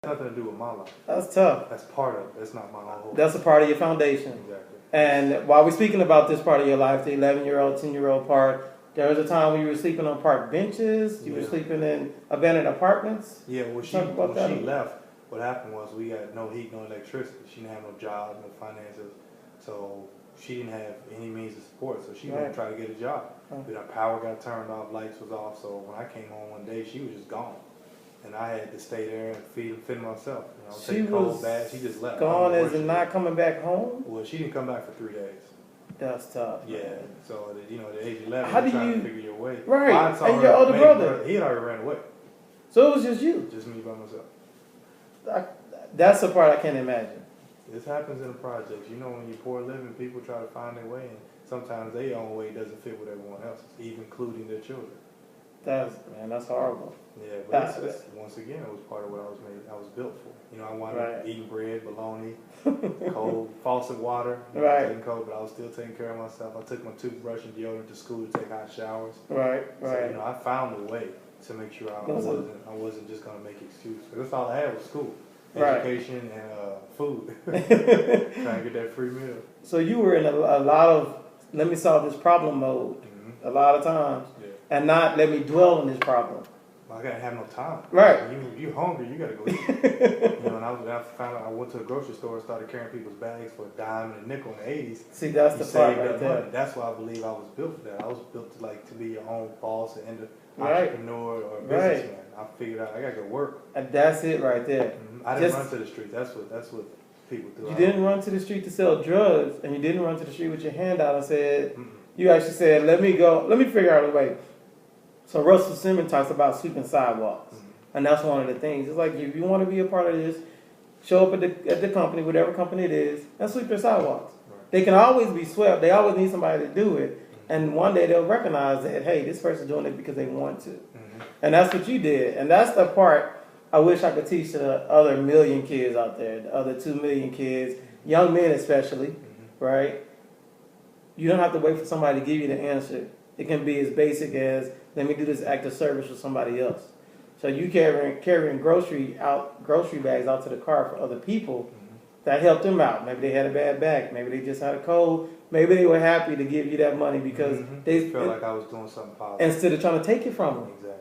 Nothing to do with my life. That's tough. That's part of it. That's not my whole. That's a part of your foundation. Exactly. And while we're speaking about this part of your life, the 11-year-old, 10-year-old part, there was a time when you were sleeping on park benches. You were sleeping in abandoned apartments. Yeah, when she left, what happened was we had no heat, no electricity. She didn't have no job, no finances. So she didn't have any means of support. So she went to try to get a job. But our power got turned off, lights was off. So when I came home one day, she was just gone. And I had to stay there and feed myself. You know, take cold baths. She just left. Gone as in not coming back home? Well, she didn't come back for 3 days. That's tough. Yeah. Man. So, you know, at the age of 11, how do trying you to figure your way. Right. And your older brother. He had already ran away. So it was just you? Just me by myself. That's the part I can't imagine. This happens in the projects. You know, when you're poor living, people try to find their way, and sometimes their own way doesn't fit with everyone else's, even including their children. That's horrible. Yeah, but it's, once again, it was part of what I was built for. You know, I wound up eating bread, bologna, cold, faucet water, taking cold, but I was still taking care of myself. I took my toothbrush and deodorant to school to take hot showers. Right. So, you know, I found a way to make sure I wasn't just going to make excuses. That's all I had was school. Education and food. Trying to get that free meal. So you were in a lot of let me solve this problem mode a lot of times, and not let me dwell on this problem. I gotta have no time. Right. You hungry? You gotta go eat. You know, and I found out I went to a grocery store and started carrying people's bags for a dime and a nickel in the '80s. See, that's the part right there. Money. That's why I believe I was built for that. I was built to be your own boss and entrepreneur or businessman. I figured out I gotta go work. And that's it right there. I didn't run to the street. That's what people do. You didn't run to the street to sell drugs, and you didn't run to the street with your hand out and said, you actually said, let me figure out a way. So Russell Simmons talks about sweeping sidewalks. And that's one of the things. It's like, if you want to be a part of this, show up at the company, whatever company it is, and sweep their sidewalks. Right. They can always be swept. They always need somebody to do it. And one day they'll recognize that, hey, this person's doing it because they want to. And that's what you did. And that's the part I wish I could teach the other million kids out there, the other 2 million kids, young men especially, right? You don't have to wait for somebody to give you the answer. It can be as basic as, let me do this act of service for somebody else. So you carrying grocery bags out to the car for other people, that helped them out. Maybe they had a bad back. Maybe they just had a cold. Maybe they were happy to give you that money because they felt like I was doing something positive. Instead of trying to take it from them. Exactly.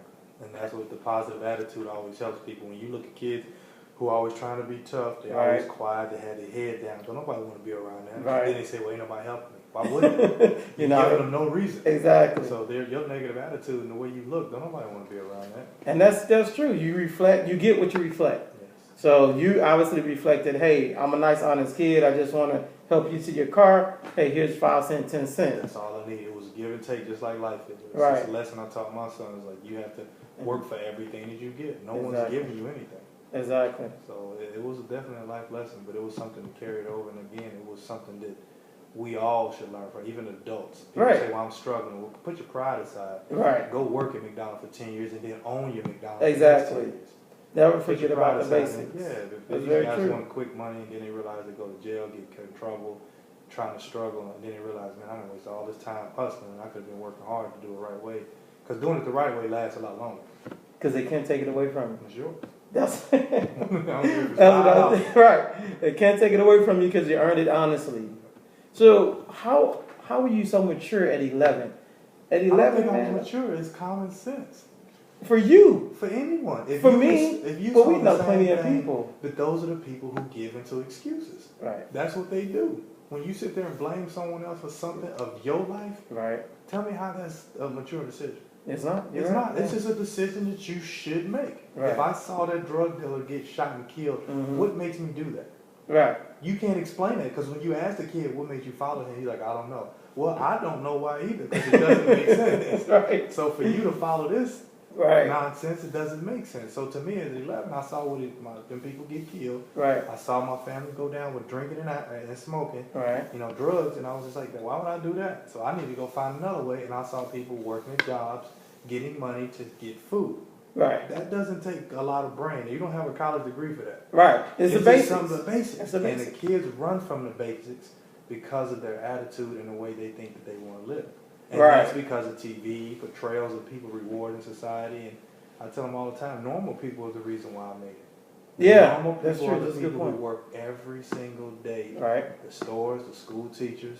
And that's what the positive attitude always helps people. When you look at kids who are always trying to be tough, they're always quiet, they had their head down. Don't nobody want to be around them. Right. Then they say, well, ain't nobody helping me. Why wouldn't you? You're giving them no reason. Exactly. So your negative attitude and the way you look, don't nobody want to be around that. And that's true. You reflect, you get what you reflect. Yes. So you obviously reflected, hey, I'm a nice, honest kid. I just want to help you to your car. Hey, here's 5 cents, 10 cents. That's all I need. It was give and take, just like life is. It's right. Just a lesson I taught my sons. Like, you have to work for everything that you get. No one's giving you anything. Exactly. So it was definitely a life lesson, but it was something to carry it over. And again, it was something that we all should learn from, even adults. People say, well, I'm struggling. Well, put your pride aside. Right. Go work at McDonald's for 10 years and then own your McDonald's. Exactly. Never forget about the basics. Yeah, if these guys want quick money and then they realize they go to jail, get in trouble, trying to struggle, and then they realize, man, I'm going to waste all this time hustling, and I could have been working hard to do it the right way. Because doing it the right way lasts a lot longer. Because they can't take it away from you. It's yours. That's right. They can't take it away from you because you earned it honestly. So how were you so mature at 11? At 11, I think I'm mature. It's common sense. For you. For anyone. For me. But we know plenty of people. But those are the people who give into excuses. Right. That's what they do. When you sit there and blame someone else for something of your life, right? Tell me how that's a mature decision. It's not. It's not. It's just a decision that you should make. Right. If I saw that drug dealer get shot and killed, what makes me do that? Right. You can't explain it because when you ask the kid what made you follow him, he's like, I don't know. Well, I don't know why either because it doesn't make sense. Right. So for you to follow this nonsense, it doesn't make sense. So to me, at 11, I saw them people get killed. Right. I saw my family go down with drinking and smoking. Right. You know, drugs, and I was just like, why would I do that? So I need to go find another way. And I saw people working at jobs, getting money to get food. Right. That doesn't take a lot of brain. You don't have a college degree for that. Right. It's the basics. Some of the basics. It's the basics. And the kids run from the basics because of their attitude and the way they think that they want to live. And that's because of TV, portrayals of people rewarding society. And I tell them all the time, normal people are the reason why I made it. Yeah, Normal that's people true. are the That's a good people who point. work every single day. Right. The stores, the school teachers,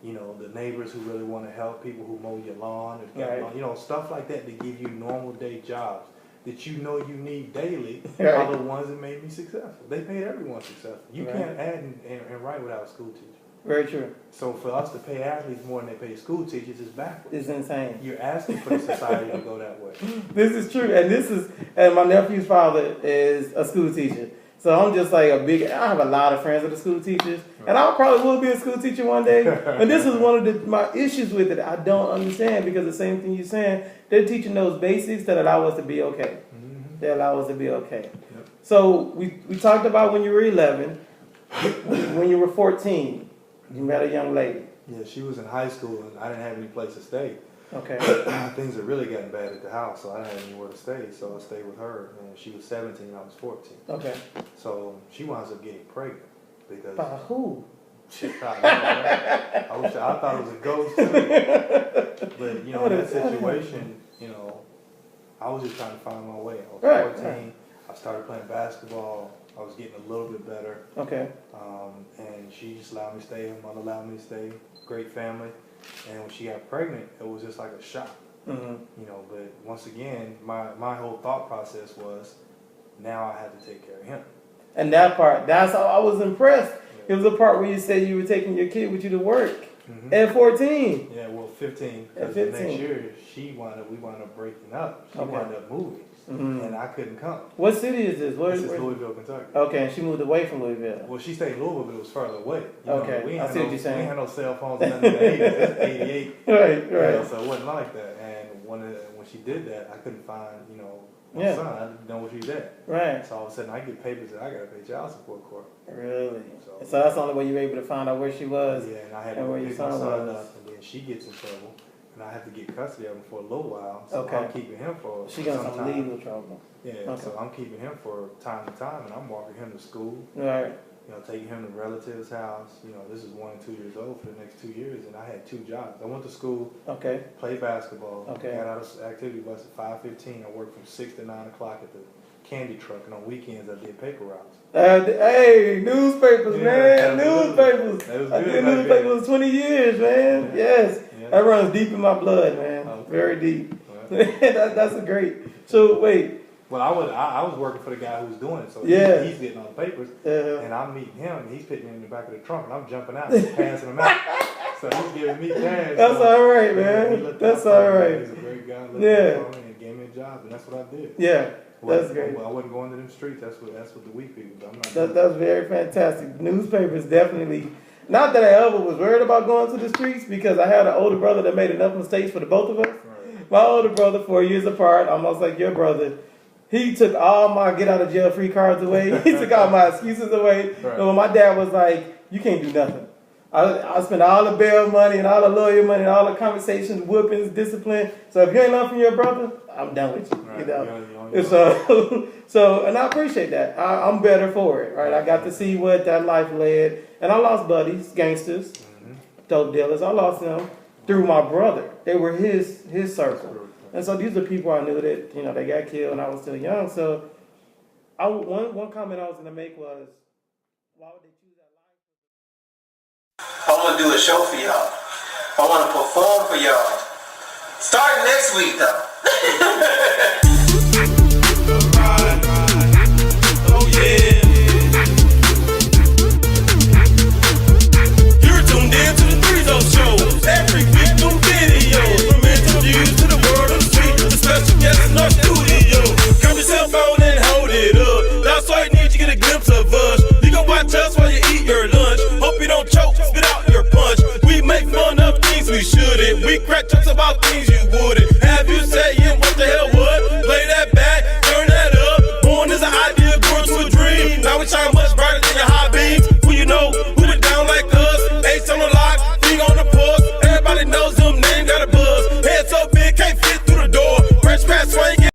you know, the neighbors who really want to help, people who mow your lawn, Right. you know, stuff like that to give you normal day jobs that you know you need daily Right. are the ones that made me successful. They made everyone successful. You Right. can't add and write without a school teacher. Very true. So for us to pay athletes more than they pay school teachers is backwards. It's insane. You're asking for the society to go that way. This is true, and my nephew's father is a school teacher. So I'm just like I have a lot of friends that are school teachers, and I probably will be a school teacher one day. And this is one of my issues with it. I don't understand because the same thing you're saying, they're teaching those basics that allow us to be okay. Mm-hmm. They allow us to be okay. Yep. So we talked about when you were 11, when you were 14. You met a young lady. Yeah, she was in high school, and I didn't have any place to stay. Okay. Things had really gotten bad at the house, so I didn't have anywhere to stay. So I stayed with her, and she was 17, I was 14. Okay. So she winds up getting pregnant because. By who? I thought it was a ghost too. But you know, in that situation, you know, I was just trying to find my way. I was 14. Right. I started playing basketball. I was getting a little bit better. Okay. And she just allowed me to stay. Her mother allowed me to stay. Great family. And when she got pregnant, it was just like a shock. Mm-hmm. You know, but once again, my whole thought process was, now I have to take care of him. And that part, that's how I was impressed. Yeah. It was the part where you said you were taking your kid with you to work. Mm-hmm. At 14. Yeah, well, 15. At 15. The next year, we wound up breaking up. She wound up moving. Mm-hmm. And I couldn't come. What city is this? This is Louisville, Kentucky. Okay, and she moved away from Louisville. Well, she stayed in Louisville, but it was further away. Okay, I see what you're saying. We had no cell phones in the 80s. That's 88. Right. You know, so it wasn't like that. And when she did that, I couldn't find, you know, my son. I didn't know where she was at. Right. So all of a sudden, I get papers that I got to pay child support court. Really? So that's the only way you were able to find out where she was. Yeah, and I had to pick my son up, and then she gets in trouble. And I have to get custody of him for a little while. So I'm keeping him for she got some legal trouble. Yeah, so I'm keeping him for time to time, and I'm walking him to school. Right. You know, taking him to relatives' house. You know, this is 1 and 2 years old for the next 2 years, and I had 2 jobs. I went to school. Okay. Played basketball. Okay. Got out of activity bus at 5:15. I worked from 6 to 9 o'clock at the candy truck, and on weekends I did paper routes. Hey, newspapers, man, newspapers. I did newspapers 20 years, man. Yeah. Yes, that runs deep in my blood, man. Okay. Very deep. Well. That's a great. So wait. Well, I was working for the guy who was doing it, so he's getting all the papers, and I'm meeting him, and he's putting me in the back of the trunk, and I'm jumping out, and passing him out. So he's giving me cash. That's all right, man. That's all right. He's a great guy. Looked out for me and gave me a job, and that's what I did. Yeah. That's great. I wasn't going to them streets. That's what the weak people do. I'm not. That's very fantastic. Newspapers definitely. Not that I ever was worried about going to the streets because I had an older brother that made enough mistakes for the both of us. Right. My older brother, 4 years apart, almost like your brother. He took all my get out of jail free cards away. He took all my excuses away. Right. And when my dad was like, "You can't do nothing," I spent all the bail money and all the lawyer money and all the conversations, whoopings, discipline. So if you ain't learned from your brother, I'm done with you. Right. You know. So, and I appreciate that. I'm better for it, right? I got to see what that life led, and I lost buddies, gangsters, dope dealers. I lost them through my brother. They were his circle, and so these are people I knew that they got killed when I was still young. So, one comment I was gonna make was, why would they choose that life? I want to do a show for y'all. I want to perform for y'all. Starting next week, though. Oh yeah. You're tuned in to the ThreeZo show. Every week, new videos. From interviews to the word on the street, the special guests in our studio. Grab your cell phone and hold it up. That's all you need to get a glimpse of us. You can watch us while you eat your lunch. Hope you don't choke, spit out your punch. We make fun of things we shouldn't. We crack jokes about things you wouldn't. Have you said